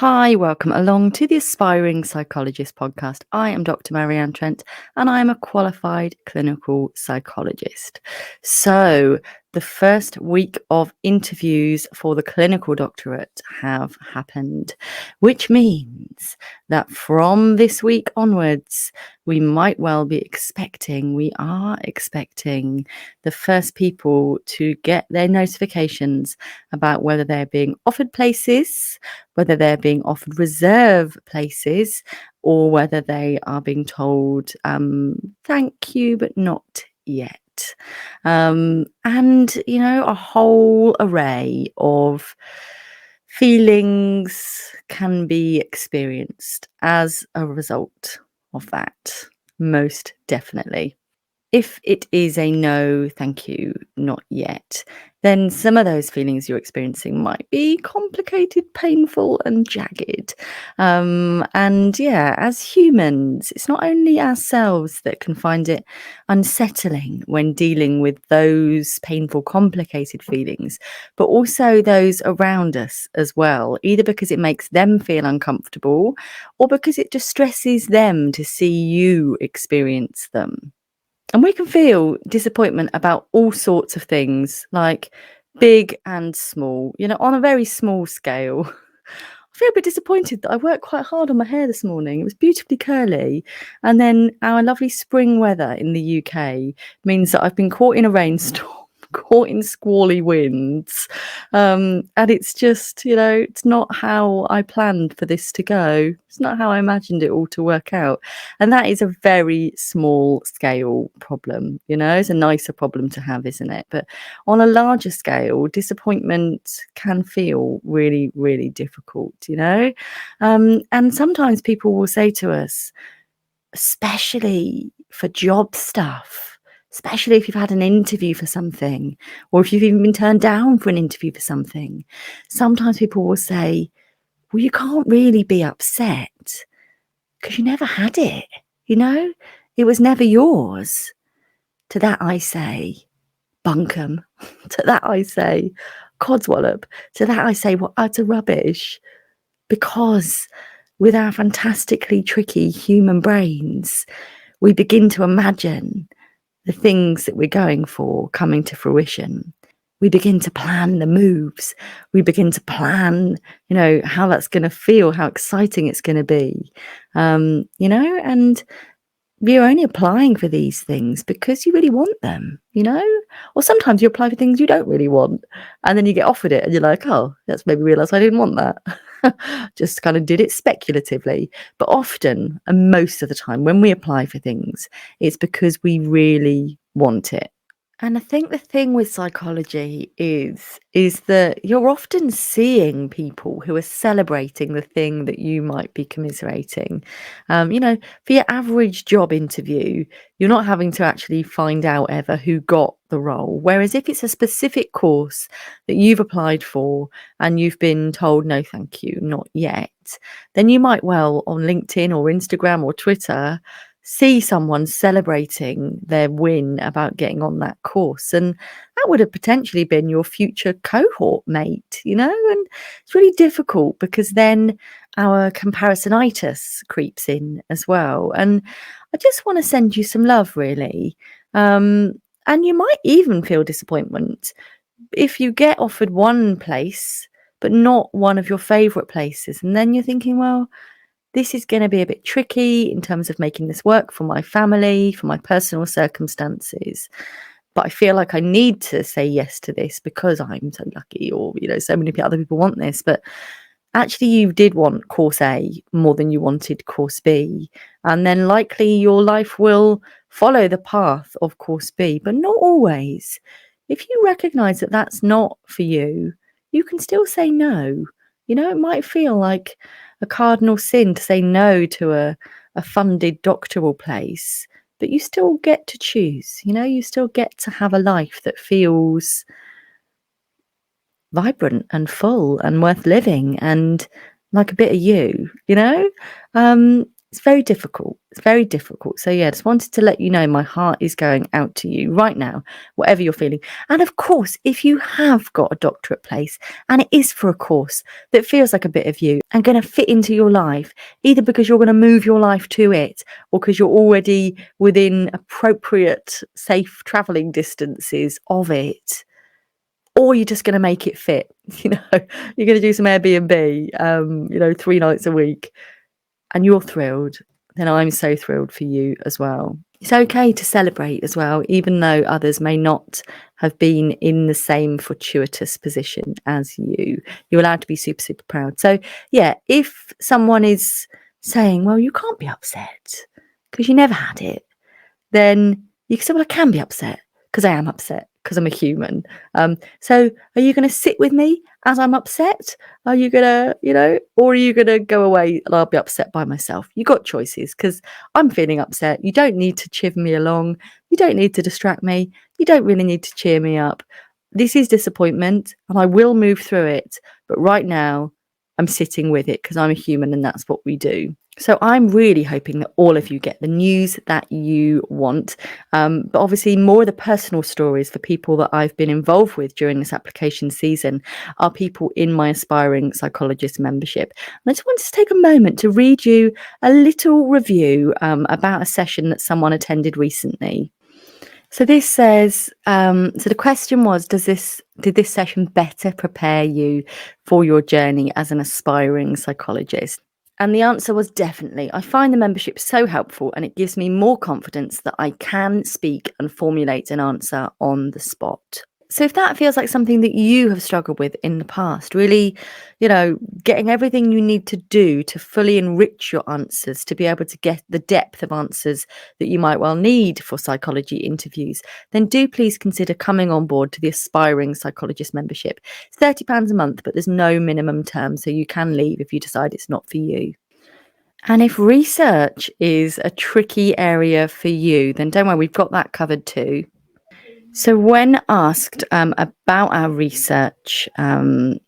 Hi, welcome along to the Aspiring Psychologist podcast. I am Dr. Marianne Trent and I am a qualified clinical psychologist. So, the first week of interviews for the clinical doctorate have happened, which means that from this week onwards, we are expecting the first people to get their notifications about whether they're being offered places, whether they're being offered reserve places, or whether they are being told, thank you, but not yet. And, a whole array of feelings can be experienced as a result of that, most definitely. If it is a no, thank you, not yet, then some of those feelings you're experiencing might be complicated, painful, and jagged. As humans, it's not only ourselves that can find it unsettling when dealing with those painful, complicated feelings, but also those around us as well, either because it makes them feel uncomfortable or because it distresses them to see you experience them. And we can feel disappointment about all sorts of things, like big and small, on a very small scale. I feel a bit disappointed that I worked quite hard on my hair this morning. It was beautifully curly. And then our lovely spring weather in the UK means that I've been caught in a rainstorm, caught in squally winds. And it's just, it's not how I planned for this to go. It's not how I imagined it all to work out. And that is a very small scale problem, it's a nicer problem to have, isn't it? But on a larger scale, disappointment can feel really, really difficult, and sometimes people will say to us, especially for job stuff, especially if you've had an interview for something, or if you've even been turned down for an interview for something, sometimes people will say, well, you can't really be upset because you never had it, it was never yours. To that I say, bunkum. To that I say, codswallop. To that I say, what utter rubbish. Because with our fantastically tricky human brains, we begin to imagine the things that we're going for coming to fruition. We begin to plan the moves. We begin to plan, how that's going to feel, how exciting it's going to be, and you're only applying for these things because you really want them, or sometimes you apply for things you don't really want and then you get offered it and you're like, oh, that's made me realize I didn't want that. Just kind of did it speculatively. But often, and most of the time, when we apply for things, it's because we really want it. And I think the thing with psychology is that you're often seeing people who are celebrating the thing that you might be commiserating. For your average job interview, you're not having to actually find out ever who got the role. Whereas if it's a specific course that you've applied for and you've been told, no, thank you, not yet, then you might well on LinkedIn or Instagram or Twitter see someone celebrating their win about getting on that course, and that would have potentially been your future cohort mate, and it's really difficult because then our comparisonitis creeps in as well. And I just want to send you some love, really. And you might even feel disappointment if you get offered one place but not one of your favorite places, and then you're thinking, well, this is going to be a bit tricky in terms of making this work for my family, for my personal circumstances. But I feel like I need to say yes to this because I'm so lucky, or, so many other people want this. But actually, you did want course A more than you wanted course B. And then likely your life will follow the path of course B, but not always. If you recognize that that's not for you, you can still say no. It might feel like a cardinal sin to say no to a funded doctoral place, but you still get to choose, you still get to have a life that feels vibrant and full and worth living and like a bit of you, It's very difficult. It's very difficult. So yeah, just wanted to let you know my heart is going out to you right now, whatever you're feeling. And of course, if you have got a doctorate place and it is for a course that feels like a bit of you and going to fit into your life, either because you're going to move your life to it or because you're already within appropriate, safe traveling distances of it, or you're just going to make it fit, you're going to do some Airbnb, 3 nights a week, and you're thrilled, then I'm so thrilled for you as well. It's okay to celebrate as well, even though others may not have been in the same fortuitous position as you. You're allowed to be super, super proud. So yeah, if someone is saying, well, you can't be upset because you never had it, then you can say, well, I can be upset because I am upset because I'm a human. So are you going to sit with me as I'm upset? Are you going to, or are you going to go away and I'll be upset by myself? You got choices because I'm feeling upset. You don't need to chiv me along. You don't need to distract me. You don't really need to cheer me up. This is disappointment and I will move through it. But right now I'm sitting with it because I'm a human and that's what we do. So I'm really hoping that all of you get the news that you want. But obviously more of the personal stories for people that I've been involved with during this application season are people in my Aspiring Psychologist membership. And I just wanted to take a moment to read you a little review about a session that someone attended recently. So this says, so the question was, did this session better prepare you for your journey as an aspiring psychologist? And the answer was definitely. I find the membership so helpful and it gives me more confidence that I can speak and formulate an answer on the spot. So if that feels like something that you have struggled with in the past, really, getting everything you need to do to fully enrich your answers, to be able to get the depth of answers that you might well need for psychology interviews, then do please consider coming on board to the Aspiring Psychologist membership. It's £30 a month, but there's no minimum term, so you can leave if you decide it's not for you. And if research is a tricky area for you, then don't worry, we've got that covered too. So when asked about our research session,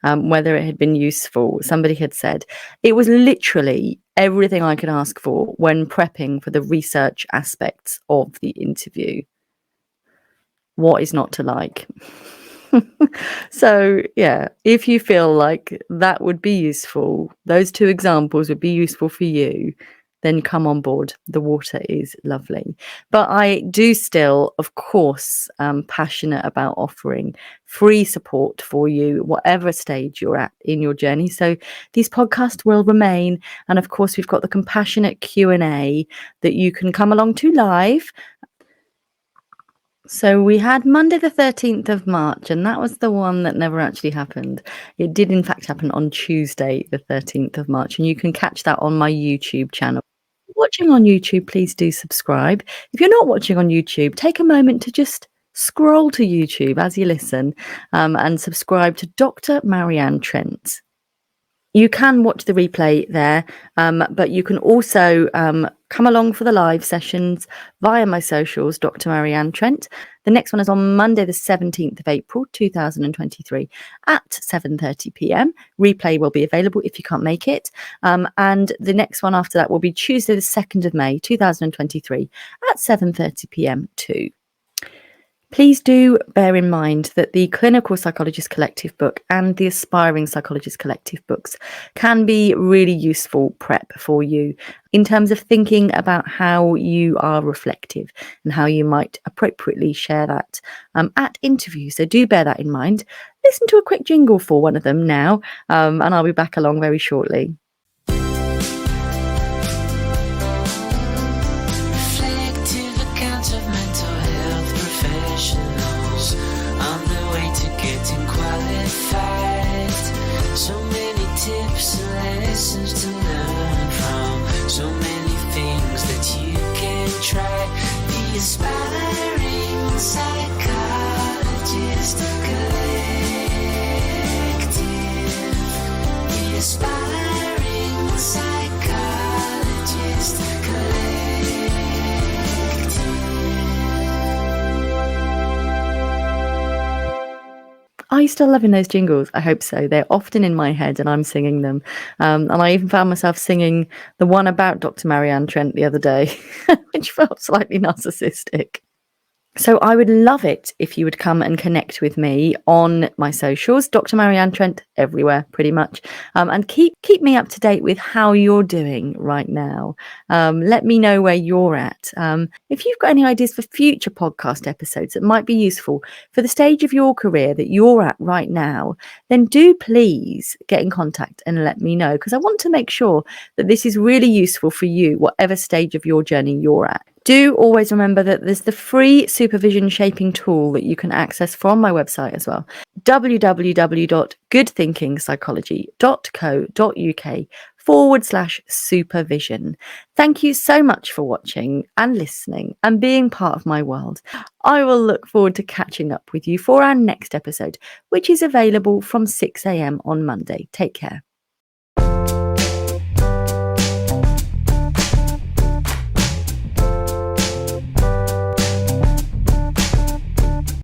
whether it had been useful, somebody had said, it was literally everything I could ask for when prepping for the research aspects of the interview. What is not to like? So yeah, if you feel like that would be useful, those 2 examples would be useful for you, then come on board. The water is lovely. But I do still, of course, passionate about offering free support for you, whatever stage you're at in your journey. So these podcasts will remain. And of course, we've got the compassionate Q&A that you can come along to live. So we had Monday the 13th of March, and that was the one that never actually happened. It did in fact happen on Tuesday the 13th of March, and you can catch that on my YouTube channel. If you're watching on YouTube, please do subscribe. If you're not watching on YouTube, take a moment to just scroll to YouTube as you listen and subscribe to Dr. Marianne Trent. You can watch the replay there, but you can also come along for the live sessions via my socials, Dr. Marianne Trent. The next one is on Monday, the 17th of April, 2023 at 7:30 p.m. Replay will be available if you can't make it. And the next one after that will be Tuesday, the 2nd of May, 2023 at 7:30 p.m. too. Please do bear in mind that the Clinical Psychologist Collective book and the Aspiring Psychologist Collective books can be really useful prep for you in terms of thinking about how you are reflective and how you might appropriately share that at interviews. So do bear that in mind. Listen to a quick jingle for one of them now, and I'll be back along very shortly. Aspiring Psychologist Collective. The Aspiring Psychologist Collective. Are you still loving those jingles? I hope so. They're often in my head and I'm singing them. And I even found myself singing the one about Dr. Marianne Trent the other day, which felt slightly narcissistic. So I would love it if you would come and connect with me on my socials, Dr. Marianne Trent, everywhere pretty much, and keep me up to date with how you're doing right now. Let me know where you're at. If you've got any ideas for future podcast episodes that might be useful for the stage of your career that you're at right now, then do please get in contact and let me know, because I want to make sure that this is really useful for you, whatever stage of your journey you're at. Do always remember that there's the free supervision shaping tool that you can access from my website as well, www.goodthinkingpsychology.co.uk/supervision. Thank you so much for watching and listening and being part of my world. I will look forward to catching up with you for our next episode, which is available from 6 a.m. on Monday. Take care.